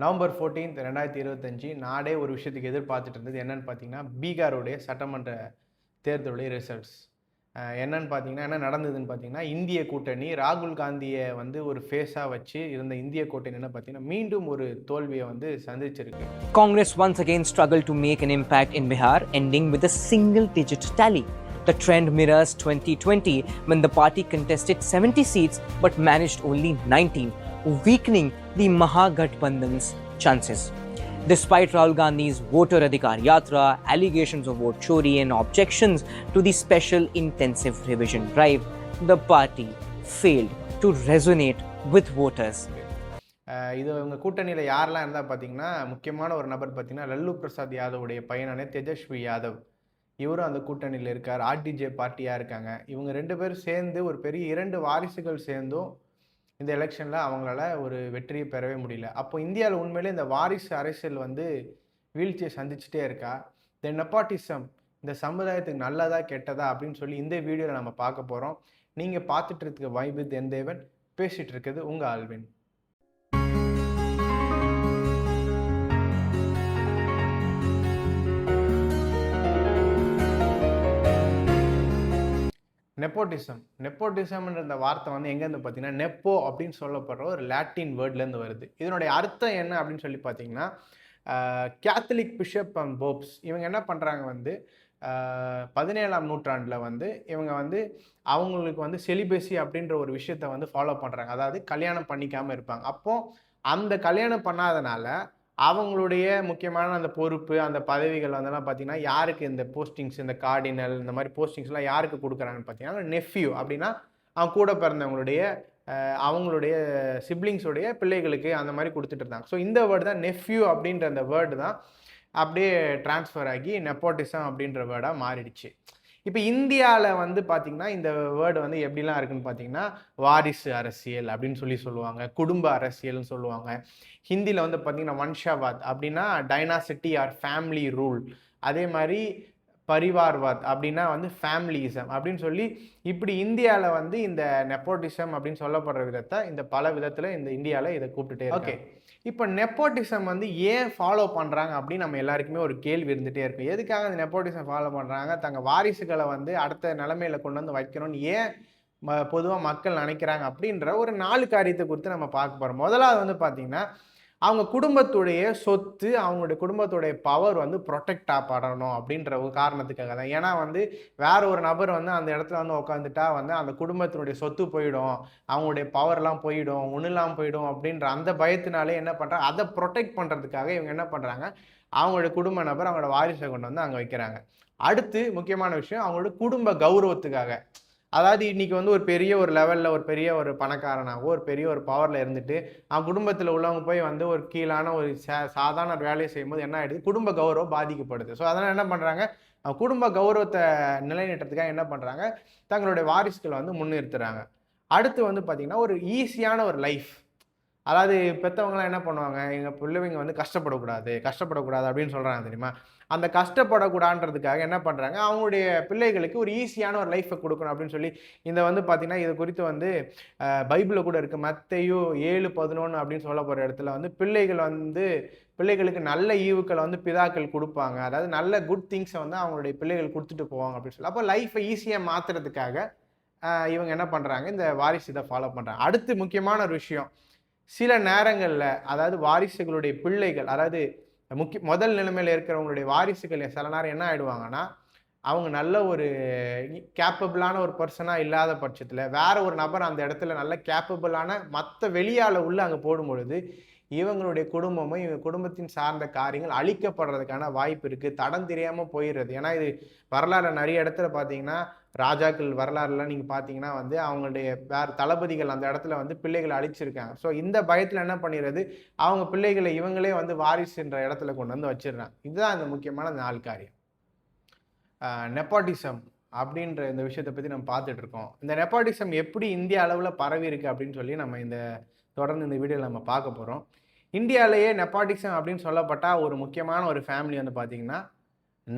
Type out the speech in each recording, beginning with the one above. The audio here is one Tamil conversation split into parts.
நவம்பர் 14 2025 நாடே ஒரு விஷயத்துக்கு எதிர்பார்த்துட்டு இருந்தது. என்னன்னு பார்த்தீங்கன்னா, பீகாருடைய சட்டமன்ற தேர்தலுடைய ரிசல்ட்ஸ். என்னன்னு பார்த்தீங்கன்னா, என்ன நடந்ததுன்னு பார்த்தீங்கன்னா, இந்திய கூட்டணி ராகுல் காந்திய வந்து ஒரு ஃபேஸா வச்சு இருந்த இந்திய கூட்டணி என்ன பார்த்தீங்கன்னா, மீண்டும் ஒரு தோல்விய வந்து சந்திச்சிருக்கு. Congress once again struggled to make an impact in Bihar, ending with a single-digit tally. The trend mirrors 2020, when the party contested 70 seats but managed only 19, weakening the Mahagathbandhan's chances. Despite Rahul Gandhi's Voter Adhikar Yatra, allegations of vote chori and objections to the special intensive revision drive, the party failed to resonate with voters. இது இவங்க கூட்டணியில யாரெல்லாம் இருந்தா பார்த்தீங்கன்னா, முக்கியமான ஒரு நபர் பார்த்தீங்கன்னா, லல்லு பிரசாத் யாதவுடைய பையனான தேஜஸ்வி யாதவ். இவரும் அந்த கூட்டணியில இருக்கார். ஆர்டிஜே பார்ட்டியா இருக்காங்க. இவங்க 2 பேரும் சேர்ந்து ஒரு பெரிய 2 வாரிசுகள் சேர்ந்தும் இந்த எலெக்ஷன்ல அவங்களால ஒரு வெற்றியை பெறவே முடியல. அப்போ இந்தியாவில் உண்மையிலே இந்த வாரிசு அரசியல் வந்து வீழ்ச்சியை சந்திச்சுட்டே இருக்கா? இந்த நெப்போட்டிசம் இந்த சமுதாயத்துக்கு நல்லதா கெட்டதா அப்படின்னு சொல்லி இந்த வீடியோவில் நம்ம பார்க்க போகிறோம். நீங்கள் பார்த்துட்டு இருக்க வைப் வித் என் தேவன், பேசிட்டு இருக்கிறது உங்கள் ஆல்வின். நெப்போட்டிசம்ன்ற இந்த வார்த்தை வந்து எங்கேருந்து பார்த்தீங்கன்னா, நெப்போ அப்படின்னு சொல்லப்படுற ஒரு லாட்டின் வேர்ட்லேருந்து வருது. இதனுடைய அர்த்தம் என்ன அப்படின்னு சொல்லி பார்த்தீங்கன்னா, கேத்தலிக் பிஷப் அண்ட் போப்ஸ் இவங்க என்ன பண்ணுறாங்க வந்து 17ஆம் நூற்றாண்டில் வந்து இவங்க வந்து அவங்களுக்கு வந்து செலிபேசி அப்படின்ற ஒரு விஷயத்த வந்து ஃபாலோ பண்ணுறாங்க. அதாவது கல்யாணம் பண்ணிக்காமல் இருப்பாங்க. அப்போது அந்த கல்யாணம் பண்ணாதனால அவங்களுடைய முக்கியமான அந்த பொறுப்பு, அந்த பதவிகள் வந்தெல்லாம் பார்த்தீங்கன்னா, யாருக்கு இந்த போஸ்டிங்ஸ், இந்த கார்டினல் இந்த மாதிரி போஸ்டிங்ஸ்லாம் யாருக்கு கொடுக்குறாங்கன்னு பார்த்தீங்கன்னா, நெஃப்யூ அப்படின்னா அவங்க கூட பிறந்தவங்களுடைய அவங்களுடைய சிப்ளிங்ஸுடைய பிள்ளைகளுக்கு அந்த மாதிரி கொடுத்துட்டு இருந்தாங்க. ஸோ இந்த வேர்டு தான் நெஃப்யூ அப்படின்ற அந்த வேர்டு தான் அப்படியே டிரான்ஸ்ஃபர் ஆகி நெப்போட்டிசம் அப்படின்ற வேர்டாக மாறிடுச்சு. இப்போ இந்தியாவில் வந்து பார்த்தீங்கன்னா, இந்த வேர்டு வந்து எப்படிலாம் இருக்குன்னு பார்த்தீங்கன்னா, வாரிசு அரசியல் அப்படின்னு சொல்லுவாங்க, குடும்ப அரசியல்னு சொல்லுவாங்க. ஹிந்தியில் வந்து பார்த்தீங்கன்னா வன்ஷாவாத் அப்படின்னா டைனாசிட்டி ஆர் ஃபேமிலி ரூல். அதே மாதிரி பரிவார்வாத் அப்படின்னா வந்து ஃபேமிலிசம் அப்படின்னு சொல்லி இப்படி இந்தியாவில் வந்து இந்த நெப்போட்டிசம் அப்படின்னு சொல்லப்படுற விதத்தை இந்த பல விதத்தில் இந்த இந்தியாவில் இதை கூப்பிட்டுட்டே ஓகே. இப்போ நெப்போட்டிசம் வந்து ஏன் ஃபாலோ பண்ணுறாங்க அப்படின்னு நம்ம எல்லாருக்குமே ஒரு கேள்வி இருந்துகிட்டே இருக்கும். எதுக்காக இந்த நெப்போட்டிசம் ஃபாலோ பண்ணுறாங்க? தங்கள் வாரிசுகளை வந்து அடுத்த நிலைமையில் கொண்டு வந்து வைக்கணும்னு ஏன் பொதுவாக மக்கள் நினைக்கிறாங்க அப்படின்ற ஒரு 4 காரியத்தை குறித்து நம்ம பார்க்க போகிறோம். முதலாவது வந்து பார்த்தீங்கன்னா, அவங்க குடும்பத்துடைய சொத்து, அவங்களுடைய குடும்பத்துடைய பவர் வந்து ப்ரொடெக்ட் ஆகப்படணும் அப்படின்ற ஒரு காரணத்துக்காக தான். ஏன்னா வந்து வேற ஒரு நபர் வந்து அந்த இடத்துல வந்து உட்காந்துட்டா வந்து அந்த குடும்பத்தினுடைய சொத்து போயிடும், அவங்களுடைய பவர்லாம் போயிடும், ஒன்றுலாம் போயிடும் அப்படின்ற அந்த பயத்தினாலே என்ன பண்ணுறாங்க, அதை ப்ரொடெக்ட் பண்ணுறதுக்காக இவங்க என்ன பண்ணுறாங்க, அவங்களுடைய குடும்ப நபர் அவங்களோட வாரிசை கொண்டு வந்து அங்கே வைக்கிறாங்க. அடுத்து முக்கியமான விஷயம், அவங்களோட குடும்ப கௌரவத்துக்காக. அதாவது இன்னைக்கு வந்து ஒரு பெரிய ஒரு லெவலில் ஒரு பெரிய ஒரு பணக்காரனாகவோ ஒரு பெரிய ஒரு பவரில் இருந்துட்டு அவன் குடும்பத்தில் உள்ளவங்க போய் வந்து ஒரு கீழான ஒரு சாதாரண வேலையை செய்யும்போது என்ன ஆகிடுது, குடும்ப கௌரவம் பாதிக்கப்படுது. ஸோ அதனால் என்ன பண்ணுறாங்க, குடும்ப கௌரவத்தை நிலைநிறுத்துறதுக்காக என்ன பண்ணுறாங்க, தங்களுடைய வாரிசுகளை வந்து முன்னிறுத்துறாங்க. அடுத்து வந்து பார்த்திங்கன்னா, ஒரு ஈஸியான ஒரு லைஃப். அதாவது பெற்றவங்களாம் என்ன பண்ணுவாங்க, எங்கள் பிள்ளைங்க வந்து கஷ்டப்படக்கூடாது அப்படின்னு சொல்கிறாங்க தெரியுமா? அந்த கஷ்டப்படக்கூடாதுன்றதுக்காக என்ன பண்ணுறாங்க, அவங்களுடைய பிள்ளைகளுக்கு ஒரு ஈஸியான ஒரு லைஃப்பை கொடுக்கணும் அப்படின்னு சொல்லி இந்த வந்து பார்த்திங்கன்னா, இது குறித்து வந்து பைபிளில் கூட இருக்குது. மத்தேயு 7:11 அப்படின்னு சொல்ல போகிற இடத்துல வந்து பிள்ளைகளுக்கு நல்ல ஈவுக்களை வந்து பிதாக்கள் கொடுப்பாங்க. அதாவது நல்ல குட் திங்ஸை வந்து அவங்களுடைய பிள்ளைகள் கொடுத்துட்டு போவாங்க அப்படின்னு சொல்லி. அப்போ லைஃப்பை ஈஸியாக மாற்றுறதுக்காக இவங்க என்ன பண்ணுறாங்க, இந்த வாரிசு இதை ஃபாலோ பண்ணுறாங்க. அடுத்து முக்கியமான ஒரு விஷயம், சில நேரங்களில் அதாவது வாரிசுகளுடைய பிள்ளைகள், அதாவது முதல் நிலைமையில் இருக்கிறவங்களுடைய வாரிசுகள் சில நேரம் என்ன ஆகிடுவாங்கன்னா, அவங்க நல்ல ஒரு கேப்பபிளான ஒரு பர்சனாக இல்லாத பட்சத்தில் வேற ஒரு நபர் அந்த இடத்துல நல்ல கேப்பபிளான மற்ற வெளியால் உள்ள அங்கே போடும்பொழுது இவங்களுடைய குடும்பமும் இவங்க குடும்பத்தின் சார்ந்த காரியங்கள் அழிக்கப்படுறதுக்கான வாய்ப்பு இருக்குது. தடம் தெரியாமல் போயிடுறது. ஏன்னா இது வரலாறு நிறைய இடத்துல பார்த்தீங்கன்னா, ராஜாக்கள் வரலாறுலாம் நீங்கள் பார்த்தீங்கன்னா வந்து அவங்களுடைய வேறு தளபதிகள் அந்த இடத்துல வந்து பிள்ளைகளை அழிச்சிருக்காங்க. ஸோ இந்த பயத்தில் என்ன பண்ணிடுறது, அவங்க பிள்ளைகளை இவங்களே வந்து வாரிசுன்ற இடத்துல கொண்டு வந்து வச்சிடுறாங்க. இதுதான் இந்த முக்கியமான 4 காரியம். நெப்போட்டிசம் அப்படின்ற இந்த விஷயத்தை பற்றி நம்ம பார்த்துட்டு இருக்கோம். இந்த நெப்போட்டிசம் எப்படி இந்திய அளவில் பரவி இருக்கு அப்படின்னு சொல்லி நம்ம தொடர்ந்து இந்த வீடியோவில் நம்ம பார்க்க போகிறோம். இந்தியாவிலேயே நெப்போட்டிசம் அப்படின்னு சொல்லப்பட்ட ஒரு முக்கியமான ஒரு ஃபேமிலி வந்து பார்த்தீங்கன்னா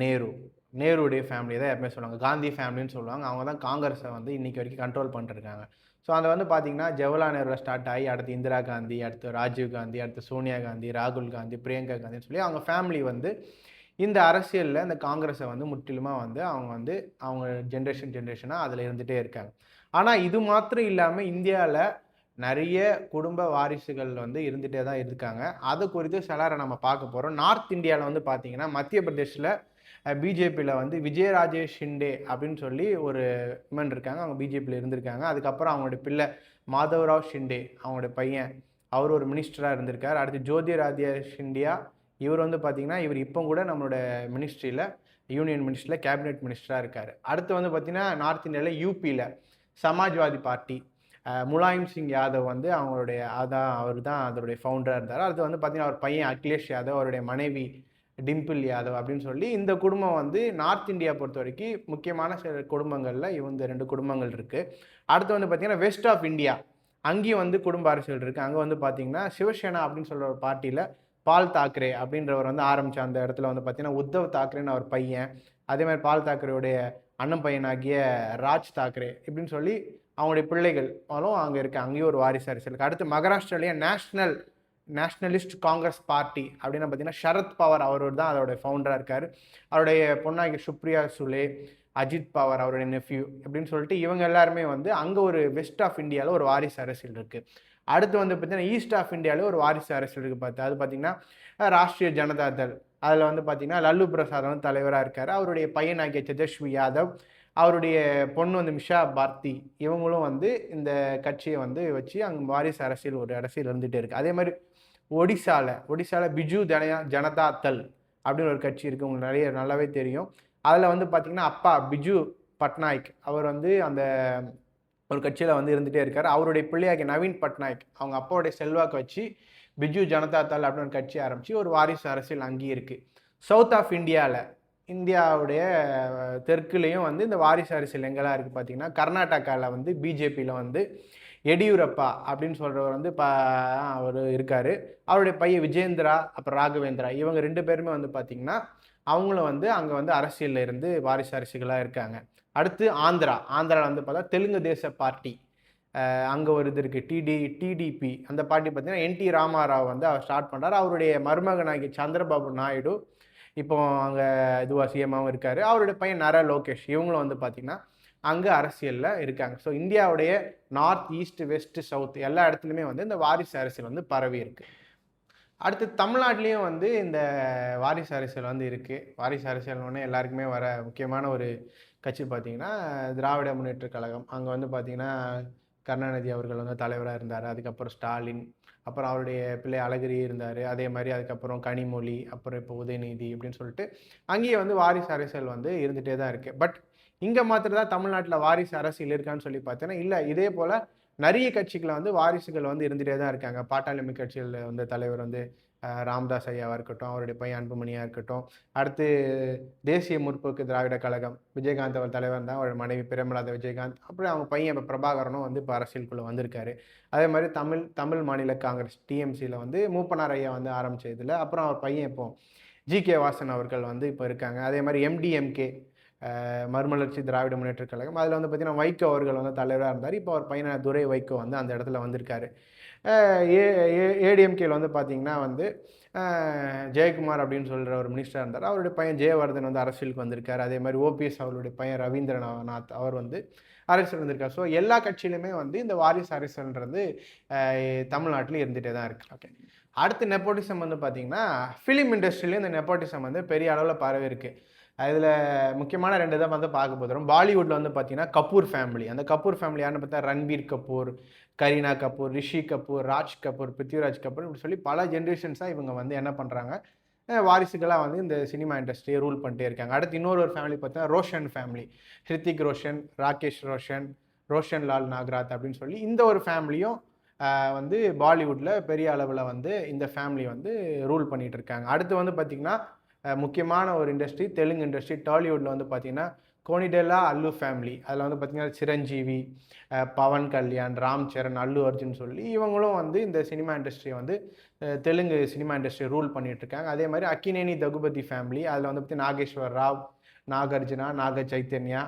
நேருடைய ஃபேமிலி தான் எப்பவுமே சொல்லுவாங்க. காந்தி ஃபேமிலின்னு சொல்லுவாங்க. அவங்க தான் காங்கிரஸை வந்து இன்னைக்கு வரைக்கும் கண்ட்ரோல் பண்ணிட்டு இருக்காங்க. ஸோ அதை வந்து பார்த்தீங்கன்னா ஜவஹர்லால் நேருவில் ஸ்டார்ட் ஆகி அடுத்து இந்திரா காந்தி, அடுத்து ராஜீவ் காந்தி, அடுத்து சோனியா காந்தி, ராகுல் காந்தி, பிரியங்கா காந்தின்னு சொல்லி அவங்க ஃபேமிலி வந்து இந்த அரசியலில் இந்த காங்கிரஸை வந்து முற்றிலுமாக வந்து அவங்க வந்து அவங்க ஜென்ரேஷனாக அதில் இருந்துகிட்டே இருக்காங்க. ஆனால் இது மாத்திரம் இல்லாமல் இந்தியாவில் நிறைய குடும்ப வாரிசுகள் வந்து இருந்துகிட்டே தான் இருக்காங்க. அது குறித்து சிலரை நம்ம பார்க்க போகிறோம். நார்த் இந்தியாவில் வந்து பார்த்தீங்கன்னா மத்திய பிரதேஷில் பிஜேபியில் வந்து விஜயராஜேஷ் ஷிண்டே அப்படின்னு சொல்லி ஒரு விமன் இருக்காங்க. அவங்க பிஜேபியில் இருந்திருக்காங்க. அதுக்கப்புறம் அவங்களுடைய பிள்ளை மாதவராவ் ஷிண்டே, அவங்களுடைய பையன், அவர் ஒரு மினிஸ்டராக இருந்திருக்கார். அடுத்து ஜோதிராதித்ய சிந்தியா, இவர் வந்து பார்த்தீங்கன்னா இவர் இப்போ கூட நம்மளோட மினிஸ்ட்ரியில் யூனியன் மினிஸ்ட்ரியில் கேபினெட் மினிஸ்டராக இருக்கார். அடுத்து வந்து பார்த்தீங்கன்னா நார்த் இந்தியாவில் யூபியில் சமாஜ்வாதி பார்ட்டி முலாயம் சிங் யாதவ் வந்து அவங்களுடைய அவர் தான் அதோடைய ஃபவுண்டராக இருந்தார். அடுத்து வந்து பார்த்தீங்கன்னா அவர் பையன் அகிலேஷ் யாதவ், அவருடைய மனைவி டிம்பிள் யாதவ் அப்படின்னு சொல்லி இந்த குடும்பம் வந்து நார்த் இந்தியா பொறுத்த வரைக்கும் முக்கியமான சில குடும்பங்களில் இந்த 2 குடும்பங்கள் இருக்குது. அடுத்து வந்து பார்த்திங்கன்னா வெஸ்ட் ஆஃப் இந்தியா, அங்கேயும் வந்து குடும்ப அரசியல் இருக்குது. அங்கே வந்து பார்த்திங்கன்னா சிவசேனா அப்படின்னு சொல்கிற ஒரு பார்ட்டியில் பால் தாக்கரே அப்படின்றவர் வந்து ஆரம்பித்த அந்த இடத்துல வந்து பார்த்திங்கன்னா உத்தவ் தாக்கரேன்னு அவர் பையன், அதே மாதிரி பால் தாக்கரேவுடைய அண்ணன் பையனாகிய ராஜ் தாக்கரே இப்படின்னு சொல்லி அவங்களுடைய பிள்ளைகள் அங்கே இருக்குது. அங்கேயும் ஒரு வாரிசு அரசியல் இருக்குது. அடுத்து மகாராஷ்டிராலேயே நேஷ்னலிஸ்ட் காங்கிரஸ் பார்ட்டி அப்படின்னா பார்த்தீங்கன்னா சரத் பவார் அவர் தான் அதோடைய ஃபவுண்டராக இருக்கார். அவருடைய பொண்ணாகிய சுப்ரியா சுலே, அஜித் பவார் அவருடைய நெஃப்யூ அப்படின்னு சொல்லிட்டு இவங்க எல்லாருமே வந்து அங்கே ஒரு வெஸ்ட் ஆஃப் இந்தியாவில் ஒரு வாரிசு அரசியல் இருக்குது. அடுத்து வந்து பார்த்தீங்கன்னா ஈஸ்ட் ஆஃப் இந்தியாவில் ஒரு வாரிசு அரசியல் இருக்குது. அது பார்த்தீங்கன்னா ராஷ்ட்ரிய ஜனதா தள், அதில் வந்து பார்த்தீங்கன்னா லல்லு பிரசாத் வந்து தலைவராக இருக்கார். அவருடைய பையனாகிய தேஜஸ்வி யாதவ், அவருடைய பொண்ணு வந்து மிஷா பாரதி, இவங்களும் வந்து இந்த கட்சியை வந்து வச்சு அங்கே வாரிசு அரசியல் ஒரு அரசியல் இருந்துகிட்டே இருக்குது. அதே மாதிரி ஒடிசாவில் பிஜு ஜனதா தள் அப்படின்னு ஒரு கட்சி இருக்குது, உங்களுக்கு நல்லாவே தெரியும். அதில் வந்து பார்த்திங்கன்னா அப்பா பிஜு பட்நாயக் அவர் வந்து அந்த ஒரு கட்சியில் வந்து இருந்துகிட்டே இருக்கார். அவருடைய பிள்ளையாகிய நவீன் பட்நாயக் அவங்க அப்பாவுடைய செல்வாக்கு வச்சு பிஜு ஜனதா தள் அப்படின்னு ஒரு கட்சி ஆரம்பித்து ஒரு வாரிசு அரசியல் அங்கேயும் இருக்குது. சவுத் ஆஃப் இந்தியாவுடைய தெற்குலேயும் வந்து இந்த வாரிசு அரசியல் எங்கெல்லாம் இருக்குது பார்த்தீங்கன்னா கர்நாடகாவில் வந்து பிஜேபியில் வந்து எடியூரப்பா அப்படின்னு சொல்கிறவர் வந்து அவர் இருக்கார். அவருடைய பையன் விஜேந்திரா அப்புறம் ராகவேந்திரா இவங்க 2 பேருமே வந்து பார்த்திங்கன்னா அவங்களும் வந்து அங்கே வந்து அரசியலில் இருந்து வாரிசு அரசியலாக இருக்காங்க. அடுத்து ஆந்திராவில் வந்து பார்த்தா தெலுங்கு தேச பார்ட்டி, அங்கே ஒரு இது இருக்குது டிடிபி. அந்த பார்ட்டி பார்த்தீங்கன்னா என்டி ராமாராவ் வந்து அவர் ஸ்டார்ட் பண்ணுறாரு. அவருடைய மருமகனாகிய சந்திரபாபு நாயுடு இப்போ அங்கே இதுவாக சிஎம்மாகவும் இருக்கார். அவருடைய பையன் நர லோகேஷ் இவங்களும் வந்து பார்த்திங்கன்னா அங்கே அரசியலில் இருக்காங்க. ஸோ இந்தியாவுடைய நார்த், ஈஸ்ட், வெஸ்ட், சவுத் எல்லா இடத்துலையுமே வந்து இந்த வாரிசு அரசியல் வந்து பரவி இருக்குது. அடுத்து தமிழ்நாட்டிலையும் வந்து இந்த வாரிசு அரசியல் வந்து இருக்குது. வாரிசு அரசியல்னு எல்லாருக்குமே வர முக்கியமான ஒரு கட்சி பார்த்திங்கன்னா திராவிட முன்னேற்ற கழகம். அங்கே வந்து பார்த்திங்கன்னா கருணாநிதி அவர்கள் வந்து தலைவராக இருந்தார். அதுக்கப்புறம் ஸ்டாலின், அப்புறம் அவருடைய பிள்ளை அழகிரி இருந்தார். அதே மாதிரி அதுக்கப்புறம் கனிமொழி, அப்புறம் இப்போ உதயநிதி அப்படின்னு சொல்லிட்டு அங்கேயே வந்து வாரிசு அரசியல் வந்து இருந்துகிட்டே தான் இருக்குது. பட் இங்கே மாத்திரம் தான் தமிழ்நாட்டில் வாரிசு அரசியல் இருக்கான்னு சொல்லி பார்த்தீங்கன்னா இல்லை, இதே போல் நிறைய கட்சிகளை வந்து வாரிசுகள் வந்து இருந்துகிட்டே தான் இருக்காங்க. பாட்டாளி கட்சியில் வந்து தலைவர் வந்து ராமதாஸ் ஐயாவாக இருக்கட்டும், அவருடைய பையன் அன்புமணியாக இருக்கட்டும், அடுத்து தேசிய முற்போக்கு திராவிட கழகம் விஜயகாந்த் அவர் தலைவர் தான், அவருடைய மனைவி பிரேமலாத விஜயகாந்த், அப்புறம் அவங்க பையன் இப்போ பிரபாகரனும் வந்து இப்போ அரசியலுக்குள்ளே வந்திருக்காரு. அதே மாதிரி தமிழ் மாநில காங்கிரஸ் டிஎம்சியில் வந்து மூப்பனார் ஐயா வந்து ஆரம்பித்ததில், அப்புறம் அவர் பையன் இப்போ ஜிகே வாசன் அவர்கள் வந்து இப்போ இருக்காங்க. அதே மாதிரி எம்டிஎம்கே மறுமலர்ச்சி திராவிட முன்னேற்ற கழகம், அதில் வந்து பார்த்திங்கன்னா வைகோ அவர்கள் வந்து தலைவராக இருந்தார். இப்போ அவர் பையனை துரை வைகோ வந்து அந்த இடத்துல வந்திருக்காரு. ஏடிஎம்கேல வந்து பார்த்திங்கன்னா வந்து ஜெயக்குமார் அப்படின்னு சொல்கிற ஒரு மினிஸ்டராக இருந்தார். அவருடைய பையன் ஜெயவர்தன் வந்து அரசியலுக்கு வந்திருக்கார். அதே மாதிரி ஓபிஎஸ் அவருடைய பையன் ரவீந்திரநாத் அவர் வந்து அரசியல் வந்திருக்கார். ஸோ எல்லா கட்சியிலுமே வந்து இந்த வாரிசு அரசியல்ன்றது தமிழ்நாட்டில் இருந்துகிட்டே தான் இருக்குது. ஓகே, அடுத்து நெப்போட்டிசம் வந்து பார்த்திங்கன்னா ஃபிலிம் இண்டஸ்ட்ரியிலேயும் இந்த நெப்போட்டிசம் வந்து பெரிய அளவில் பரவி இருக்குது. அதில் முக்கியமான 2 இதை வந்து பார்க்க போகிறோம். பாலிவுட்டில் வந்து பார்த்திங்கன்னா கபூர் ஃபேமிலி. அந்த கபூர் ஃபேமிலி யாருன்னு பார்த்தா ரன்பீர் கபூர், கரீனா கபூர், ரிஷி கபூர், ராஜ் கபூர், பிருத்விராஜ் கபூர் இப்படி சொல்லி பல ஜென்ரேஷன்ஸாக இவங்க வந்து என்ன பண்ணுறாங்க, வாரிசுகளாக வந்து இந்த சினிமா இண்டஸ்ட்ரியை ரூல் பண்ணிட்டே இருக்காங்க. அடுத்து இன்னொரு ஃபேமிலி பார்த்தா ரோஷன் ஃபேமிலி, ஹிருத்திக் ரோஷன், ராகேஷ் ரோஷன், ரோஷன் லால் நாகராத் அப்படின்னு சொல்லி இந்த ஒரு ஃபேமிலியும் வந்து பாலிவுட்டில் பெரிய அளவில் வந்து இந்த ஃபேமிலி வந்து ரூல் பண்ணிகிட்டு இருக்காங்க. அடுத்து வந்து பார்த்திங்கன்னா முக்கியமான ஒரு இண்டஸ்ட்ரி தெலுங்கு இண்டஸ்ட்ரி டாலிவுட்டில் வந்து பார்த்திங்கன்னா கோனிடெல்லா அல்லு ஃபேமிலி. அதில் வந்து பார்த்திங்கன்னா சிரஞ்சீவி, பவன் கல்யாண், ராம் சரண், அல்லு அர்ஜுன் சொல்லி இவங்களும் வந்து இந்த சினிமா இண்டஸ்ட்ரியை வந்து தெலுங்கு சினிமா இண்டஸ்ட்ரியை ரூல் பண்ணிகிட்ருக்காங்க. அதே மாதிரி அக்கினேனி தகுபதி ஃபேமிலி, அதில் வந்து பார்த்திங்கன்னா நாகேஸ்வர் ராவ், நாகார்ஜுனா, நாக சைத்தன்யா,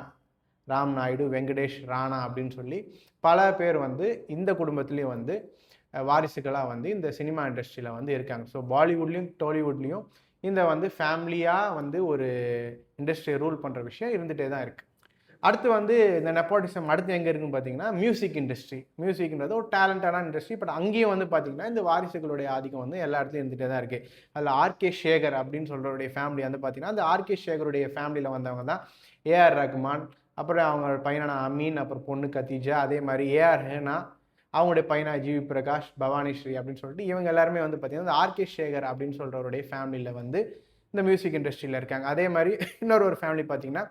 ராம் நாயுடு, வெங்கடேஷ் ராணா அப்படின்னு சொல்லி பல பேர் வந்து இந்த குடும்பத்துலேயும் வந்து வாரிசுகளாக வந்து இந்த சினிமா இண்டஸ்ட்ரியில் வந்து இருக்காங்க. ஸோ பாலிவுட்லேயும் டாலிவுட்லேயும் இந்த வந்து ஃபேமிலியாக வந்து ஒரு இண்டஸ்ட்ரியை ரூல் பண்ணுற விஷயம் இருந்துகிட்டே தான் இருக்குது. அடுத்து வந்து இந்த நெப்போட்டிசம் அடுத்து எங்கே இருக்குன்னு பார்த்தீங்கன்னா மியூசிக் இண்டஸ்ட்ரி. மியூசிக்ன்றது ஒரு டேலண்டடான இண்டஸ்ட்ரி. பட் அங்கேயும் வந்து பார்த்தீங்கன்னா இந்த வாரிசுகளுடைய ஆதிக்கம் வந்து எல்லா இடத்துலையும் இருந்துகிட்டே தான் இருக்குது. அதில் ஆர்கே சேகர் அப்படின்னு சொல்கிறவருடைய ஃபேமிலி வந்து பார்த்தீங்கன்னா அந்த ஆர்கே சேகருடைய ஃபேமிலியில் வந்தவங்க தான் ஏஆர் ரஹ்மான், அப்புறம் அவங்க பையனான அமீன், அப்புறம் பொண்ணு கத்தீஜா, அதே மாதிரி ஏஆர் ஹேனா, அவங்களுடைய பையனா ஜிவி பிரகாஷ், பவானி ஸ்ரீ அப்படின்னு சொல்லிட்டு இவங்க எல்லாருமே வந்து பார்த்தீங்கன்னா இந்த ஆர்கே சேகர் அப்படின்னு சொல்கிறவருடைய ஃபேமிலியில் வந்து இந்த மியூசிக் இண்டஸ்ட்ரியில் இருக்காங்க. அதே மாதிரி இன்னொரு ஃபேமிலி பார்த்தீங்கன்னா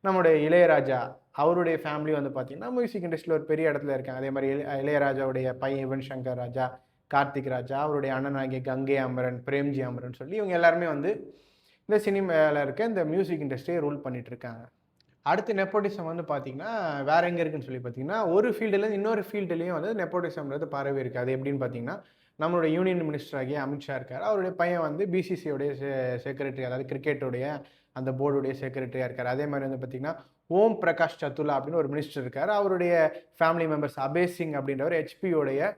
நம்முடைய இளையராஜா, அவருடைய ஃபேமிலி வந்து பார்த்தீங்கன்னா மியூசிக் இண்டஸ்ட்ரியில் ஒரு பெரிய இடத்துல இருக்காங்க. அதே மாதிரி இளையராஜாவுடைய பையன் யுவன் சங்கர் ராஜா, கார்த்திக் ராஜா, அவருடைய அண்ணனாகிய கங்கை அமரன், பிரேம்ஜி அமரன் சொல்லி இவங்க எல்லாருமே வந்து இந்த சினிமாவில் இருக்க இந்த மியூசிக் இண்டஸ்ட்ரியை ரூல் பண்ணிட்டு இருக்காங்க. அடுத்து நெப்போட்டிசம் வந்து பார்த்தீங்கன்னா வேற எங்கே இருக்குன்னு சொல்லி பார்த்தீங்கன்னா ஒரு ஃபீல்டுலேருந்து இன்னொரு ஃபீல்டுலேயும் வந்து நெப்போட்டிசம்ன்றது பரவி இருக்குது. அது எப்படின்னு பார்த்தீங்கன்னா நம்மளுடைய யூனியன் மினிஸ்டர் ஆகிய அமித்ஷா இருக்கார். அவருடைய பையன் வந்து பிசிசியோடைய செக்ரட்டரி, அதாவது கிரிக்கெட்டுடைய அந்த போர்டுடைய செக்ரட்டரியாக இருக்கார். அதே மாதிரி வந்து பார்த்தீங்கன்னா ஓம் பிரகாஷ் சத்துலா அப்படின்னு ஒரு மினிஸ்டர் இருக்கார். அவருடைய ஃபேமிலி மெம்பர்ஸ் அபேஸ் சிங் அப்படின்றவர் ஹெச்பியோடைய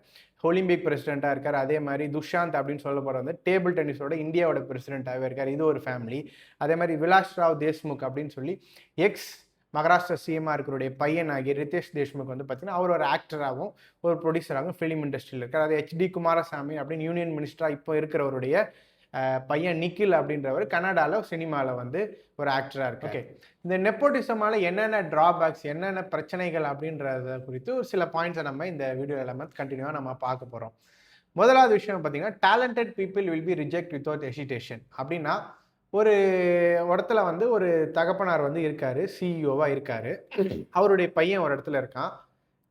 ஒலிம்பிக் பிரசிடெண்ட்டாக இருக்கார். அதே மாதிரி துஷாந்த் அப்படின்னு சொல்ல போகிற வந்து டேபிள் டென்னிஸோட இந்தியாவோட பிரசிடெண்ட்டாகவே இருக்கார். இது ஒரு ஃபேமிலி. அதே மாதிரி விலாஸ் ராவ் தேஷ்முக் அப்படின்னு சொல்லி எக்ஸ் மகாராஷ்டிரா சிஎம்மாக இருக்கிறோடைய பையன் ஆகிய ரிதேஷ் தேஷ்முக் வந்து பார்த்தீங்கன்னா அவர் ஒரு ஆக்டராகவும் ஒரு ப்ரொடியூசராகவும் ஃபிலிம் இண்டஸ்ட்ரியில் இருக்கார். அது HD குமாரசாமி அப்படின்னு யூனியன் மினிஸ்டராக இப்போ இருக்கிறவருடைய பையன் நிக்கில் அப்படின்றவர் கனடாவில் சினிமாவில் வந்து ஒரு ஆக்டராக இருக்கு. ஓகே, இந்த நெப்போட்டிசமால் என்னென்ன ட்ராபேக்ஸ், என்னென்ன பிரச்சனைகள் அப்படின்றத குறித்து ஒரு சில பாயிண்ட்ஸை நம்ம இந்த வீடியோ எல்லாமே கண்டினியூவாக நம்ம பார்க்க போகிறோம். முதலாவது விஷயம் பார்த்தீங்கன்னா talented people will be reject without hesitation. அப்படின்னா ஒரு இடத்துல வந்து ஒரு தகப்பனார் வந்து இருக்காரு, சிஇஓவாக இருக்காரு. அவருடைய பையன் ஒரு இடத்துல இருக்கான்,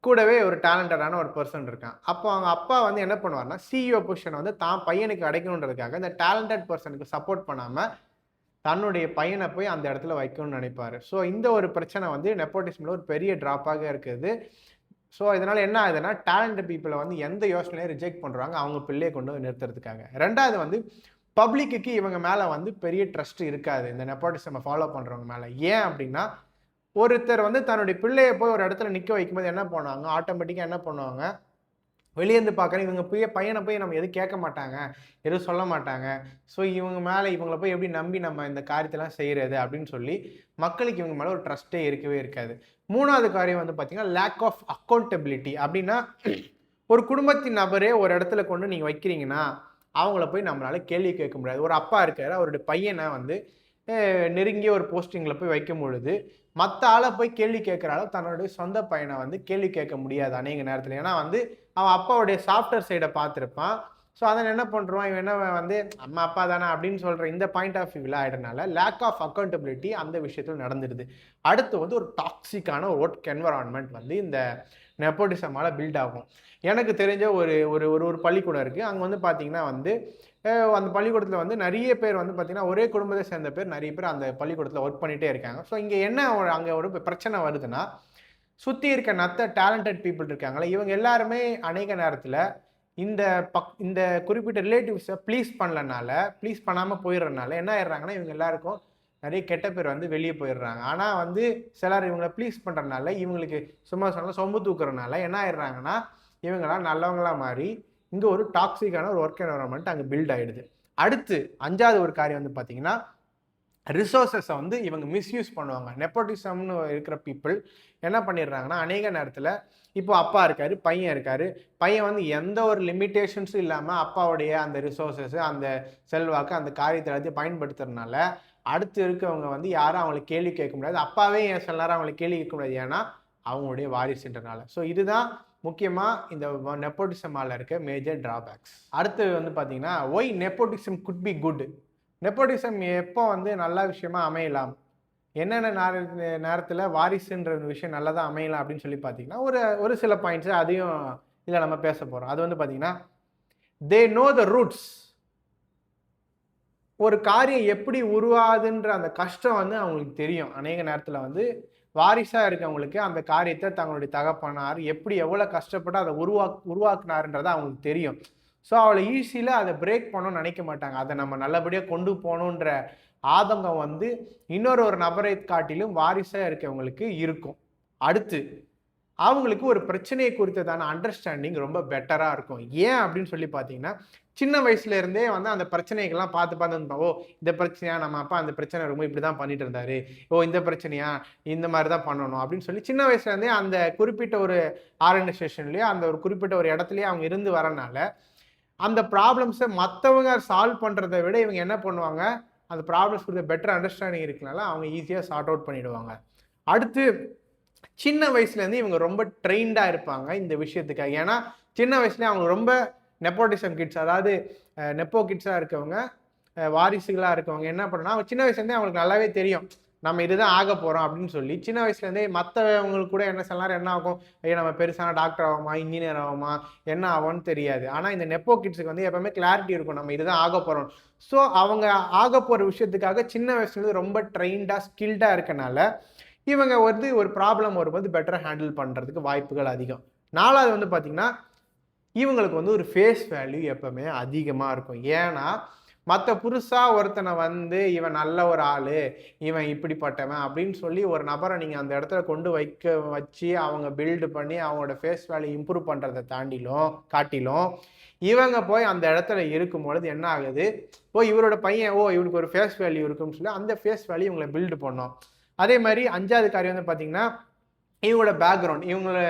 கூடவே ஒரு டேலண்டடான ஒரு பர்சன் இருக்கான். அப்போ அவங்க அப்பா வந்து என்ன பண்ணுவார்னா சிஇஓ பொசிஷனை வந்து தான் பையனுக்கு அடைக்கணுன்றதுக்காக இந்த டேலண்டட் பர்சனுக்கு சப்போர்ட் பண்ணாமல் தன்னுடைய பையனை போய் அந்த இடத்துல வைக்கணும்னு நினைப்பாரு. ஸோ இந்த ஒரு பிரச்சனை வந்து நெப்போட்டிசமில் ஒரு பெரிய ட்ராப்பாக இருக்குது. ஸோ இதனால் என்ன ஆகுதுன்னா டேலண்ட் பீப்புளை வந்து எந்த யோசனையும் ரிஜெக்ட் பண்ணுறாங்க அவங்க பிள்ளையை கொண்டு வந்து நிறுத்துறதுக்காக. ரெண்டாவது வந்து பப்ளிக்கு இவங்க மேலே வந்து பெரிய ட்ரஸ்ட் இருக்காது இந்த நெப்போட்டிசமை ஃபாலோ பண்ணுறவங்க மேலே. ஏன் அப்படின்னா ஒருத்தர் வந்து தன்னுடைய பிள்ளையை போய் ஒரு இடத்துல நிற்க வைக்கும்போது என்ன பண்ணுவாங்க, ஆட்டோமேட்டிக்காக என்ன பண்ணுவாங்க, வெளியேந்து பார்க்குறேன் இவங்க பையனை போய் நம்ம எதுவும் கேட்க மாட்டாங்க, எதுவும் சொல்ல மாட்டாங்க. ஸோ இவங்க மேலே இவங்களை போய் எப்படி நம்பி நம்ம இந்த காரியத்தெல்லாம் செய்கிறது அப்படின்னு சொல்லி மக்களுக்கு இவங்க மேலே ஒரு ட்ரஸ்ட்டே இருக்கவே இருக்காது. மூணாவது காரியம் வந்து பார்த்தீங்கன்னா லேக் ஆஃப் அக்கௌண்டபிலிட்டி. அப்படின்னா ஒரு குடும்பத்தின் நபரே ஒரு இடத்துல கொண்டு நீங்கள் வைக்கிறீங்கன்னா அவங்கள போய் நம்மளால கேள்வி கேட்க முடியாது. ஒரு அப்பா இருக்காரு, அவருடைய பையனை வந்து நெருங்கிய ஒரு போஸ்டிங்கில் போய் வைக்கும் பொழுது மற்ற ஆளை போய் கேள்வி கேட்குற அளவு தன்னுடைய சொந்த பையனை வந்து கேள்வி கேட்க முடியாது அநேக நேரத்தில். ஏன்னா வந்து அவன் அப்பாவுடைய சாஃப்ட்வேர் சைடை பார்த்துருப்பான். ஸோ அதனால் என்ன பண்ணுறான், இவன் என்ன வந்து அம்மா அப்பா தானே அப்படின்னு சொல்கிற இந்த பாயிண்ட் ஆஃப் வியூவில் ஆகிடனால லேக் ஆஃப் அக்கௌண்டபிலிட்டி அந்த விஷயத்தில் நடந்துடுது. அடுத்து வந்து ஒரு டாக்ஸிக்கான ஒர்க் என்வரான்மெண்ட் வந்து இந்த நெப்போட்டிசமால் பில்ட் ஆகும். எனக்கு தெரிஞ்ச ஒரு ஒரு ஒரு பள்ளிக்கூடம் இருக்குது. அங்கே வந்து பார்த்தீங்கன்னா வந்து அந்த பள்ளிக்கூடத்தில் வந்து நிறைய பேர் வந்து பார்த்தீங்கன்னா ஒரே குடும்பத்தை சேர்ந்த பேர் நிறைய பேர் அந்த பள்ளிக்கூடத்தில் ஒர்க் பண்ணிகிட்டே இருக்காங்க. ஸோ இங்கே என்ன அங்கே ஒரு பிரச்சனை வருதுன்னா சுற்றி இருக்க நத்த டேலண்டட் பீப்புள் இருக்காங்களே இவங்க எல்லாருமே அநேக நேரத்தில் இந்த குறிப்பிட்ட ரிலேட்டிவ்ஸை ப்ளீஸ் பண்ணாமல் போயிடுறதுனால என்ன ஆயிடுறாங்கன்னா இவங்க எல்லாருக்கும் நிறைய கெட்ட பேர் வந்து வெளியே போயிடுறாங்க. ஆனால் வந்து சிலர் இவங்களை ப்ளீஸ் பண்ணுறதுனால இவங்களுக்கு சும்மா சொன்னால் சொம்பு தூக்குறதுனால என்ன ஆயிடுறாங்கன்னா இவங்களாம் நல்லவங்களா மாறி இங்கே ஒரு டாக்ஸிக்கான ஒரு ஒர்க் என்வரான்மெண்ட் அங்கே பில்ட் ஆகிடுது. அடுத்து அஞ்சாவது ஒரு காரியம் வந்து பார்த்தீங்கன்னா ரிசோர்ஸஸை வந்து இவங்க மிஸ்யூஸ் பண்ணுவாங்க. நெப்போட்டிசம்னு இருக்கிற பீப்புள் என்ன பண்ணிடுறாங்கன்னா அநேக நேரத்தில் இப்போ அப்பா இருக்காரு, பையன் வந்து எந்த ஒரு லிமிட்டேஷன்ஸும் இல்லாமல் அப்பாவுடைய அந்த ரிசோர்ஸஸ், அந்த செல்வாக்கு, அந்த காரியத்தை எல்லாத்தையும் பயன்படுத்துறதுனால அடுத்து இருக்கவங்க வந்து யாரும் அவங்களை கேள்வி கேட்க முடியாது. அப்பாவே ஏன் சில நேரம் அவங்களை கேள்வி கேட்க முடியாது, ஏன்னா அவங்களுடைய வாரிசுன்றனால. ஸோ இதுதான் முக்கியமாக இந்த நெப்போட்டிசமால் இருக்க மேஜர் டிராபேக்ஸ். அடுத்து வந்து பார்த்தீங்கன்னா why nepotism could be good. Nepotism எப்போ வந்து நல்ல விஷயமா அமையலாம், என்னென்ன நேரத்தில் வாரிசுன்ற விஷயம் நல்லதாக அமையலாம் அப்படின்னு சொல்லி பார்த்தீங்கன்னா ஒரு சில பாயிண்ட்ஸு அதையும் இதில் நம்ம பேச போகிறோம். அது வந்து பார்த்தீங்கன்னா தே நோ த ரூட்ஸ். ஒரு காரியம் எப்படி உருவாதுன்ற அந்த கஷ்டம் வந்து அவங்களுக்கு தெரியும். அநேக நேரத்தில் வந்து வாரிசாக இருக்கவங்களுக்கு அந்த காரியத்தை தங்களுடைய தகப்பனார் எவ்வளோ கஷ்டப்பட்டு அதை உருவாக்குனாருன்றதை அவங்களுக்கு தெரியும். ஸோ அவளை ஈஸியில் அதை பிரேக் பண்ணணும்னு நினைக்க மாட்டாங்க. அதை நம்ம நல்லபடியாக கொண்டு போகணுன்ற ஆதங்கம் வந்து இன்னொரு நபரை காட்டிலும் வாரிசாக இருக்கவங்களுக்கு இருக்கும். அடுத்து அவங்களுக்கு ஒரு பிரச்சனையை குறித்ததான அண்டர்ஸ்டாண்டிங் ரொம்ப பெட்டராக இருக்கும். ஏன் அப்படின்னு சொல்லி பார்த்தீங்கன்னா, சின்ன வயசுல இருந்தே வந்து அந்த பிரச்சனைகள்லாம் பார்த்து பார்த்து இருந்தோம். ஓ! இந்த பிரச்சனையா நம்ம அப்பா அந்த பிரச்சனை ரொம்ப இப்படி தான் பண்ணிட்டு இருந்தாரு. ஓ! இந்த பிரச்சனையா இந்த மாதிரி தான் பண்ணணும் அப்படின்னு சொல்லி சின்ன வயசுல இருந்தே அந்த குறிப்பிட்ட ஒரு ஆர்கனைசேஷன்லயோ அந்த ஒரு குறிப்பிட்ட ஒரு இடத்துலயே அவங்க இருந்து வரனால, அந்த ப்ராப்ளம்ஸை மற்றவங்க சால்வ் பண்றதை விட இவங்க என்ன பண்ணுவாங்க, அந்த ப்ராப்ளம்ஸ் குறித்த பெட்டர் அண்டர்ஸ்டாண்டிங் இருக்கனால அவங்க ஈஸியாக சார்ட் அவுட் பண்ணிடுவாங்க. அடுத்து சின்ன வயசுலேருந்து இவங்க ரொம்ப ட்ரெயின்டாக இருப்பாங்க இந்த விஷயத்துக்காக. ஏன்னா சின்ன வயசுலேயே அவங்க ரொம்ப நெப்போட்டிசம் கிட்ஸ், அதாவது நெப்போ கிட்ஸாக இருக்கவங்க, வாரிசுகளாக இருக்கவங்க என்ன பண்ணா சின்ன வயசுலேருந்தே அவங்களுக்கு நல்லாவே தெரியும் நம்ம இதுதான் ஆக போகிறோம் அப்படின்னு சொல்லி சின்ன வயசுலேருந்தே மற்றவங்களுக்கு கூட என்ன சில நேரம் என்ன ஆகும், ஐயோ நம்ம பெருசான டாக்டர் ஆகுமா இன்ஜினியர் ஆகுமா என்ன ஆகும்னு தெரியாது. ஆனால் இந்த நெப்போ கிட்ஸுக்கு வந்து எப்பவுமே கிளாரிட்டி இருக்கும் நம்ம இதுதான் ஆக போகிறோம். ஸோ அவங்க ஆக போகிற விஷயத்துக்காக சின்ன வயசுலேருந்து ரொம்ப ட்ரெயின்டாக ஸ்கில்டாக இருக்கனால இவங்க வந்து ஒரு ப்ராப்ளம் வரும்போது பெட்டராக ஹேண்டில் பண்ணுறதுக்கு வாய்ப்புகள் அதிகம். நாலாவது வந்து பார்த்திங்கன்னா, இவங்களுக்கு வந்து ஒரு ஃபேஸ் வேல்யூ எப்பவுமே அதிகமாக இருக்கும். ஏன்னா மற்ற புதுசாக ஒருத்தனை வந்து இவன் நல்ல ஒரு ஆள், இவன் இப்படிப்பட்டவன் அப்படின்னு சொல்லி ஒரு நபரை நீங்கள் அந்த இடத்துல கொண்டு வச்சு அவங்க பில்டு பண்ணி அவங்களோட ஃபேஸ் வேல்யூ இம்ப்ரூவ் பண்ணுறதை காட்டிலும் இவங்க போய் அந்த இடத்துல இருக்கும் பொழுது என்ன ஆகுது, இவரோட பையன் இவனுக்கு ஒரு ஃபேஸ் வேல்யூ இருக்குன்னு சொல்லி அந்த ஃபேஸ் வேல்யூ இவங்களை பில்டு பண்ணோம். அதே மாதிரி 5வது காரியம் வந்து பார்த்தீங்கன்னா, இவங்களோட பேக்ரவுண்ட், இவங்களோட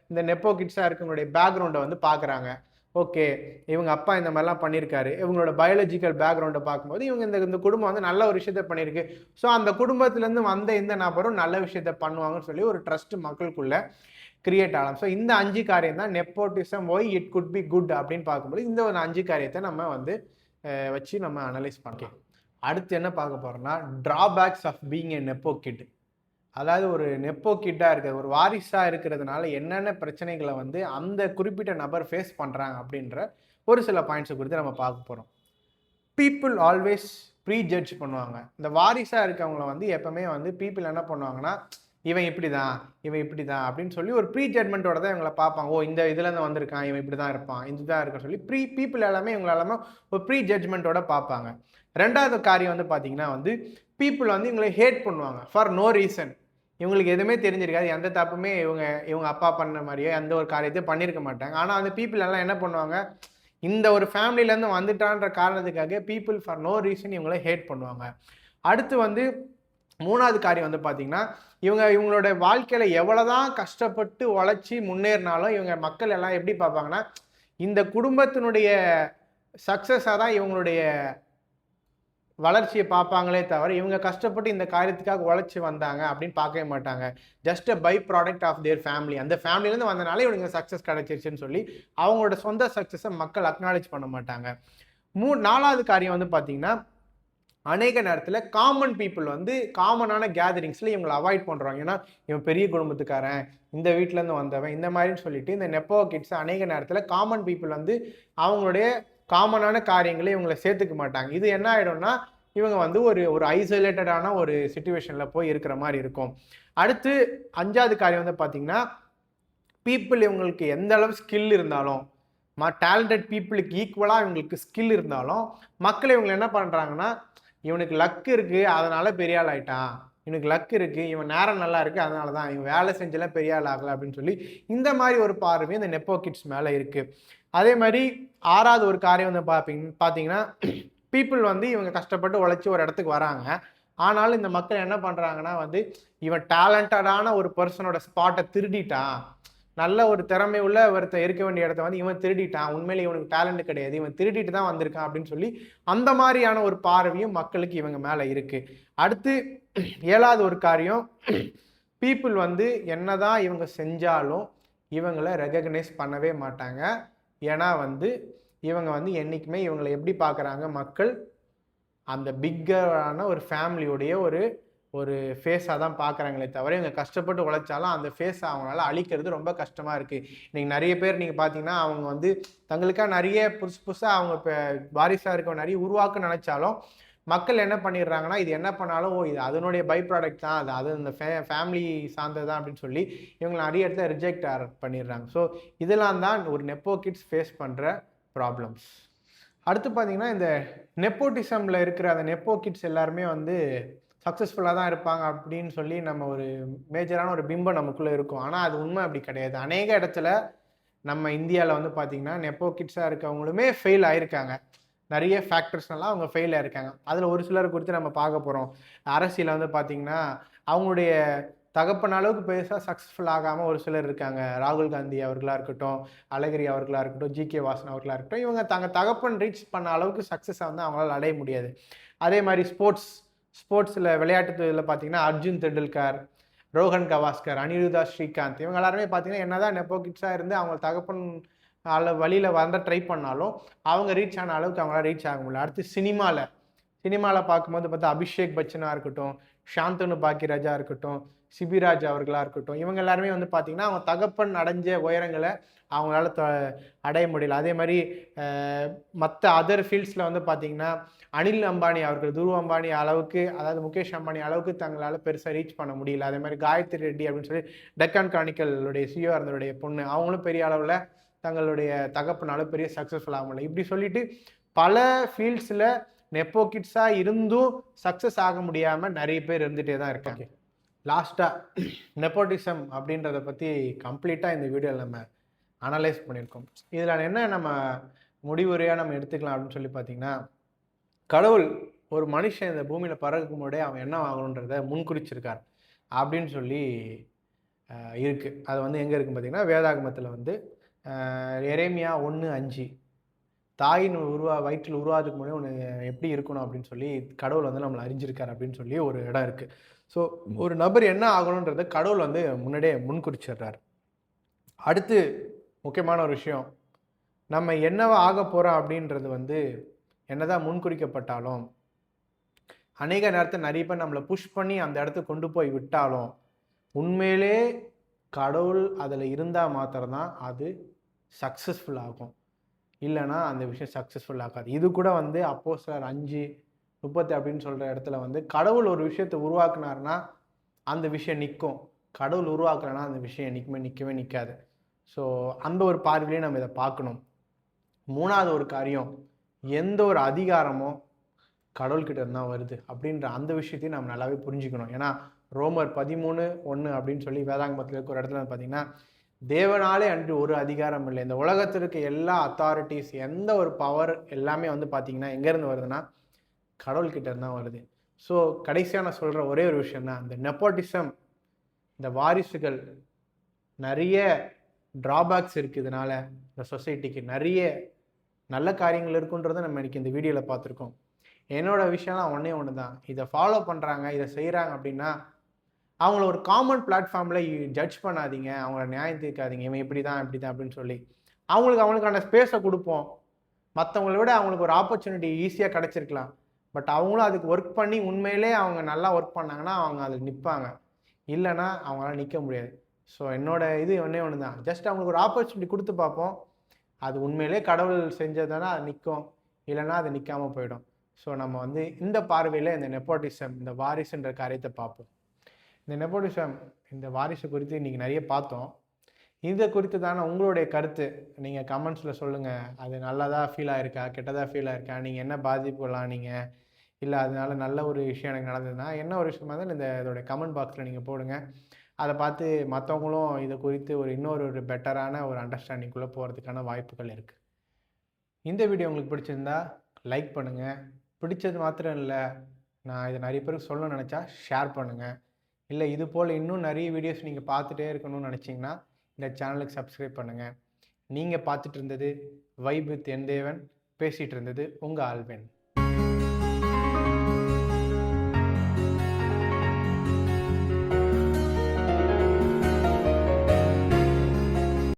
இந்த நெப்போ கிட்ஸாக இருக்கவங்களுடைய பேக்ரவுண்டை வந்து பார்க்குறாங்க. ஓகே, இவங்க அப்பா இந்த மாதிரிலாம் பண்ணியிருக்காரு. இவங்களோட பயாலஜிக்கல் பேக்ரவுண்டை பார்க்கும்போது இவங்க இந்த குடும்பம் வந்து நல்ல ஒரு விஷயத்த பண்ணியிருக்கு. ஸோ அந்த குடும்பத்திலேருந்து வந்த இந்த நபரும் நல்ல விஷயத்த பண்ணுவாங்கன்னு சொல்லி ஒரு ட்ரஸ்ட் மக்களுக்குள்ள கிரியேட் ஆகலாம். ஸோ இந்த 5 காரியம் தான் nepotism why it good be good அப்படின்னு பார்க்கும்போது இந்த ஒரு 5 காரியத்தை நம்ம வந்து வச்சு நம்ம அனலைஸ் பண்ணலாம். அடுத்து என்ன பார்க்க போகிறோம்னா, drawbacks of being a nepo kid. அதாவது ஒரு நெப்போ கிட்டாக இருக்கிறது, ஒரு வாரிசாக இருக்கிறதுனால என்னென்ன பிரச்சனைகளை வந்து அந்த குறிப்பிட்ட நபர் ஃபேஸ் பண்ணுறாங்க அப்படின்ற ஒரு சில பாயிண்ட்ஸை குறித்து நம்ம பார்க்க போகிறோம். பீப்புள் ஆல்வேஸ் ப்ரீ ஜட்ஜ் பண்ணுவாங்க. இந்த வாரிசாக இருக்கவங்கள வந்து எப்பவுமே வந்து பீப்புள் என்ன பண்ணுவாங்கன்னா, இவன் இப்படி தான் அப்படின்னு சொல்லி ஒரு ப்ரீ ஜட்மெண்ட்டோட தான் இவங்களை பார்ப்பாங்க. இந்த இதுலேருந்து வந்திருக்கான், இவன் இப்படி தான் இருப்பான், இதுதான் இருக்குன்னு சொல்லி பீப்புள் எல்லாமே இவங்க எல்லாமே ஒரு ப்ரீ ஜட்மெண்ட்டோட பார்ப்பாங்க. 2வது காரியம் வந்து பார்த்தீங்கன்னா வந்து பீப்புள் வந்து இவங்களை ஹேட் பண்ணுவாங்க ஃபார் நோ ரீசன். இவங்களுக்கு எதுவுமே தெரிஞ்சிருக்காது, எந்த தப்புமே இவங்க அப்பா பண்ண மாதிரியோ எந்த ஒரு காரியத்தையும் பண்ணியிருக்க மாட்டாங்க. ஆனால் அந்த பீப்புள் எல்லாம் என்ன பண்ணுவாங்க, இந்த ஒரு ஃபேமிலியிலேருந்து வந்துட்டான்ற காரணத்துக்காக பீப்புள் ஃபார் நோ ரீசன் இவங்களை ஹேட் பண்ணுவாங்க. அடுத்து வந்து 3வது காரியம் வந்து பார்த்தீங்கன்னா, இவங்களோட வாழ்க்கையில் எவ்வளோதான் கஷ்டப்பட்டு உழைச்சி முன்னேறினாலும் இவங்க மக்கள் எல்லாம் எப்படி பார்ப்பாங்கன்னா, இந்த குடும்பத்தினுடைய சக்ஸஸாக தான் இவங்களுடைய வளர்ச்சியை பார்ப்பாங்களே தவிர இவங்க கஷ்டப்பட்டு இந்த காரியத்துக்காக உழைச்சி வந்தாங்க அப்படின்னு பார்க்கவே மாட்டாங்க. Just a by product of their family. அந்த ஃபேமிலியிலேருந்து வந்தனால இவங்க சக்ஸஸ் கிடைச்சிருச்சுன்னு சொல்லி அவங்களோட சொந்த சக்ஸஸை மக்கள் அக்னாலேஜ் பண்ண மாட்டாங்க. 4வது காரியம் வந்து பார்த்தீங்கன்னா, அநேக நேரத்தில் காமன் பீப்புள் வந்து காமனான கேதரிங்ஸில் இவங்களை அவாய்ட் பண்ணுறாங்க. ஏன்னா இவன் பெரிய குடும்பத்துக்காரன், இந்த வீட்டிலேருந்து வந்தவன், இந்த மாதிரின்னு சொல்லிட்டு இந்த நெப்போ கிட்ஸ் அநேக நேரத்தில் காமன் பீப்புள் வந்து அவங்களுடைய காமனான காரியங்களை இவங்களை சேர்த்துக்க மாட்டாங்க. இது என்ன ஆகிடும்னா இவங்க வந்து ஒரு ஐசோலேட்டடான ஒரு சிச்சுவேஷனில் போய் இருக்கிற மாதிரி இருக்கும். அடுத்து 5வது காரியம் வந்து பார்த்தீங்கன்னா, பீப்புள் இவங்களுக்கு எந்த அளவு ஸ்கில் இருந்தாலும், டேலண்டட் பீப்புளுக்கு ஈக்குவலாக இவங்களுக்கு ஸ்கில் இருந்தாலும் மக்கள் இவங்களை என்ன பண்ணுறாங்கன்னா, இவனுக்கு லக் இருக்குது அதனால பெரிய ஆள் ஆகிட்டான், இவனுக்கு லக் இருக்குது, இவன் நேரம் நல்லா இருக்குது அதனால தான், இவன் வேலை செஞ்செல்லாம் பெரிய ஆள் ஆகலை அப்படின்னு சொல்லி இந்த மாதிரி ஒரு பார்வை இந்த நெப்போ கிட்ஸ் மேலே இருக்குது. அதே மாதிரி 6வது ஒரு காரியம் வந்து பார்த்தீங்கன்னா, பீப்புள் வந்து இவங்க கஷ்டப்பட்டு உழைச்சி ஒரு இடத்துக்கு வராங்க. ஆனாலும் இந்த மக்கள் என்ன பண்ணுறாங்கன்னா வந்து, இவன் டேலண்டடான ஒரு பர்சனோட ஸ்பாட்டை திருடிட்டான், நல்ல ஒரு திறமை உள்ள ஒருத்தர் இருக்க வேண்டிய இடத்த வந்து இவன் திருடிட்டான், உண்மையிலே இவனுக்கு டேலண்ட் கிடையாது, இவன் திருடிட்டு தான் வந்திருக்கான் அப்படின்னு சொல்லி அந்த மாதிரியான ஒரு பார்வையும் மக்களுக்கு இவங்க மேலே இருக்குது. அடுத்து 7வது ஒரு காரியம், பீப்புள் வந்து என்னதான் இவங்க செஞ்சாலும் இவங்களை ரெகக்னைஸ் பண்ணவே மாட்டாங்க. ஏன்னா வந்து இவங்க வந்து என்றைக்குமே இவங்களை எப்படி பார்க்குறாங்க மக்கள், அந்த பிக்கரான ஒரு ஃபேமிலியோடைய ஒரு ஃபேஸாக தான் பார்க்குறாங்களே தவிர இவங்க கஷ்டப்பட்டு உழைச்சாலும் அந்த ஃபேஸை அவங்களால அழிக்கிறது ரொம்ப கஷ்டமாக இருக்குது. இன்றைக்கி நிறைய பேர் நீங்கள் பார்த்தீங்கன்னா அவங்க வந்து தங்களுக்காக நிறைய புதுசாக அவங்க இப்போ வாரிசாக இருக்க நிறைய உருவாக்க நினச்சாலும் மக்கள் என்ன பண்ணிடுறாங்கன்னா, இது என்ன பண்ணாலும் இது அதனுடைய பை ப்ராடக்ட் தான், அது அந்த ஃபேமிலி சார்ந்தது தான் அப்படின்னு சொல்லி இவங்க நிறைய இடத்துல ரிஜெக்ட் பண்ணிடுறாங்க. ஸோ இதெல்லாம் தான் ஒரு நெப்போ கிட்ஸ் ஃபேஸ் பண்ணுற ப்ராப்ளம்ஸ். அடுத்து பார்த்தீங்கன்னா, இந்த நெப்போட்டிசமில் இருக்கிற அந்த நெப்போ கிட்ஸ் எல்லாருமே வந்து சக்ஸஸ்ஃபுல்லாக தான் இருப்பாங்க அப்படின்னு சொல்லி நம்ம ஒரு மேஜரான ஒரு பிம்பம் நமக்குள்ளே இருக்கும். ஆனால் அது உண்மை அப்படி கிடையாது. அநேக இடத்துல நம்ம இந்தியாவில் வந்து பார்த்தீங்கன்னா நெப்போ கிட்ஸாக இருக்கவங்களுமே ஃபெயில் ஆயிருக்காங்க. நிறைய ஃபேக்டர்ஸ்னால அவங்க ஃபெயில் ஆயிருக்காங்க. அதில் ஒரு சிலர் குறித்து நம்ம பார்க்க போகிறோம். அரசியலில் வந்து பார்த்தீங்கன்னா அவங்களுடைய தகப்பன் அளவுக்கு பெருசாக சக்ஸஸ்ஃபுல் ஆகாமல் ஒரு சிலர் இருக்காங்க. ராகுல் காந்தி அவர்களாக இருக்கட்டும், அழகிரி அவர்களாக இருக்கட்டும், ஜி.கே. வாசன் அவர்களாக இருக்கட்டும், இவங்க தகப்பன் ரீச் பண்ண அளவுக்கு சக்ஸஸை வந்து அவங்களால அடைய முடியாது. அதே மாதிரி ஸ்போர்ட்ஸில் விளையாட்டு இதில் பார்த்தீங்கன்னா அர்ஜுன் தெண்டுல்கர், ரோஹன் கவாஸ்கர், அனிருதா ஸ்ரீகாந்த், இவங்க எல்லாருமே பார்த்தீங்கன்னா என்னதான் நெப்போ கிட்ஸாக இருந்து அவங்க தகப்பன் வழியில் வந்த ட்ரை பண்ணாலும் அவங்க ரீச் ஆன அளவுக்கு அவங்களால ரீச் ஆக முடியல. அடுத்து சினிமாவில் பார்க்கும்போது பார்த்தா அபிஷேக் பச்சனாக இருக்கட்டும், சாந்தனு பாக்கியராஜா இருக்கட்டும், சிபிராஜ் அவர்களாக இருக்கட்டும், இவங்க எல்லாருமே வந்து பார்த்தீங்கன்னா அவங்க தகப்பன் அடைஞ்ச உயரங்களை அவங்களால அடைய முடியல. அதே மாதிரி மற்ற அதர் ஃபீல்ட்ஸில் வந்து பார்த்தீங்கன்னா அனில் அம்பானி அவர்கள் துருவ் அம்பானி அளவுக்கு, அதாவது முகேஷ் அம்பானி அளவுக்கு தங்களால் பெருசாக ரீச் பண்ண முடியல. அதே மாதிரி காயத்ரி ரெட்டி அப்படின்னு சொல்லி டெக்கான் கிரானிக்கலுடைய சிஓ இருந்தவருடைய பொண்ணு, அவங்களும் பெரிய அளவில் தங்களுடைய தகப்பனால பெரிய சக்ஸஸ்ஃபுல் ஆக முடியல. இப்படி சொல்லிட்டு பல ஃபீல்ட்ஸில் நெப்போ கிட்ஸாக இருந்தும் சக்ஸஸ் ஆக முடியாமல் நிறைய பேர் இருந்துகிட்டே தான் இருக்காங்க. லாஸ்ட்டாக நெப்போட்டிசம் அப்படின்றத பற்றி கம்ப்ளீட்டாக இந்த வீடியோவில் நம்ம அனலைஸ் பண்ணியிருக்கோம். இதில் என்ன நம்ம முடிவுரையாக நம்ம எடுத்துக்கலாம் அப்படின்னு சொல்லி பார்த்தீங்கன்னா, கடவுள் ஒரு மனுஷன் இந்த பூமியில் பறக்கும் போதே அவன் என்ன ஆகணுன்றத முன்குறிச்சிருக்கார் அப்படின்னு சொல்லி இருக்குது. அது வந்து எங்கே இருக்குன்னு பார்த்தீங்கன்னா வேதாகமத்தில் வந்து எரேமியா 1:5 தாயின் வயிற்றில் உருவாதுக்கு முன்னாடி ஒன்று எப்படி இருக்கணும் அப்படின்னு சொல்லி கடவுள் வந்து நம்மளை அறிஞ்சிருக்கார் அப்படின்னு சொல்லி ஒரு இடம் இருக்குது. ஸோ ஒரு நபர் என்ன ஆகணுன்றத கடவுள் வந்து முன்னாடியே முன்குறிச்சிடுறார். அடுத்து முக்கியமான ஒரு விஷயம், நம்ம என்னவா ஆக போகிறோம் அப்படின்றது வந்து என்னதான் முன்குறிக்கப்பட்டாலும் அநேக நேரத்தில் நிறைய பேர் நம்மளை புஷ் பண்ணி அந்த இடத்துக்கு கொண்டு போய் விட்டாலும் உண்மையிலே கடவுள் அதில் இருந்தால் மாத்திரம்தான் அது சக்ஸஸ்ஃபுல் ஆகும். இல்லைனா அந்த விஷயம் சக்ஸஸ்ஃபுல் ஆகாது. இது கூட வந்து அப்போஸ்தலர் 5:30 அப்படின்னு சொல்கிற இடத்துல வந்து கடவுள் ஒரு விஷயத்தை உருவாக்குனாருன்னா அந்த விஷயம் நிற்கும், கடவுள் உருவாக்குறனா அந்த விஷயம் நிற்கவே நிற்காது. ஸோ அந்த ஒரு பார்வையிலே நம்ம இதை பார்க்கணும். மூணாவது ஒரு காரியம், எந்த ஒரு அதிகாரமோ கடவுள்கிட்ட இருந்தால் வருது அப்படின்ற அந்த விஷயத்தையும் நம்ம நல்லாவே புரிஞ்சுக்கணும். ஏன்னா ரோமர் 13:1 அப்படின்னு சொல்லி வேதாகமத்தில் இருக்க ஒரு இடத்துல பார்த்தீங்கன்னா, தேவனாலே அன்று ஒரு அதிகாரம் இல்லை, இந்த உலகத்திற்கு எல்லா அத்தாரிட்டிஸ், எந்த ஒரு பவர் எல்லாமே வந்து பார்த்தீங்கன்னா எங்கேருந்து வருதுன்னா கடவுள்கிட்ட இருந்தால் வருது. ஸோ கடைசியாக நான் சொல்கிற ஒரே ஒரு விஷயம் தான், இந்த நெப்போட்டிசம், இந்த வாரிசுகள் நிறைய ட்ராபேக்ஸ் இருக்குது. இதனால் இந்த சொசைட்டிக்கு நிறைய நல்ல காரியங்கள் இருக்குன்றதை நம்ம இன்றைக்கி இந்த வீடியோவில் பார்த்துருக்கோம். என்னோடய விஷயம்லாம் ஒன்று தான், இதை ஃபாலோ பண்ணுறாங்க, இதை செய்கிறாங்க அப்படின்னா அவங்கள ஒரு காமன் பிளாட்ஃபார்மில் ஜட்ஜ் பண்ணாதீங்க, அவங்கள நியாயம் தீர்க்காதீங்க, இவன் இப்படி தான் அப்படின்னு சொல்லி அவங்களுக்கான ஸ்பேஸை கொடுப்போம். மற்றவங்கள விட அவங்களுக்கு ஒரு ஆப்பர்ச்சுனிட்டி ஈஸியாக கிடச்சிருக்கலாம். பட் அவங்களும் அதுக்கு ஒர்க் பண்ணி உண்மையிலே அவங்க நல்லா ஒர்க் பண்ணாங்கன்னா அவங்க அதில் நிற்பாங்க, இல்லைன்னா அவங்களால நிற்க முடியாது. ஸோ என்னோட இது ஒன்று தான், ஜஸ்ட் அவங்களுக்கு ஒரு ஆப்பர்ச்சுனிட்டி கொடுத்து பார்ப்போம். அது உண்மையிலே கடவுள் செஞ்சதுன்னா அது நிற்கும், இல்லைன்னா அது நிற்காமல் போயிடும். ஸோ நம்ம வந்து இந்த பார்வையில் இந்த நெப்போட்டிசம், இந்த வாரிசுன்ற காரியத்தை பார்ப்போம். இந்த நெப்போட்டிசம், இந்த வாரிசு குறித்து இன்றைக்கி நிறைய பார்த்தோம். இதை குறித்து தானே உங்களுடைய கருத்து நீங்கள் கமெண்ட்ஸில் சொல்லுங்கள். அது நல்லதாக ஃபீல் ஆகிருக்கா, கெட்டதாக ஃபீல் ஆகிருக்கா, நீங்கள் என்ன பாதிப்புலாம் நீங்கள், இல்லை அதனால நல்ல ஒரு விஷயம் எனக்கு நடந்ததுன்னா என்ன ஒரு விஷயமா இருந்தாலும் இதோடைய கமெண்ட் பாக்ஸில் நீங்கள் போடுங்க. அதை பார்த்து மற்றவங்களும் இதை குறித்து இன்னொரு பெட்டரான ஒரு அண்டர்ஸ்டாண்டிங்குள்ளே போகிறதுக்கான வாய்ப்புகள் இருக்குது. இந்த வீடியோ உங்களுக்கு பிடிச்சிருந்தா லைக் பண்ணுங்கள். பிடிச்சது மாத்திரம் இல்லை, நான் இதை நிறைய பேருக்கு சொல்லணும்னு நினச்சா ஷேர் பண்ணுங்கள். இல்லை இது போல் இன்னும் நிறைய வீடியோஸ் நீங்கள் பார்த்துட்டே இருக்கணும்னு நினச்சிங்கன்னா இந்த சேனலுக்கு சப்ஸ்கிரைப் பண்ணுங்கள். நீங்கள் பார்த்துட்டு இருந்தது வைப் வித் என் தேவன், பேசிகிட்டு இருந்தது உங்கள் ஆல்வின்.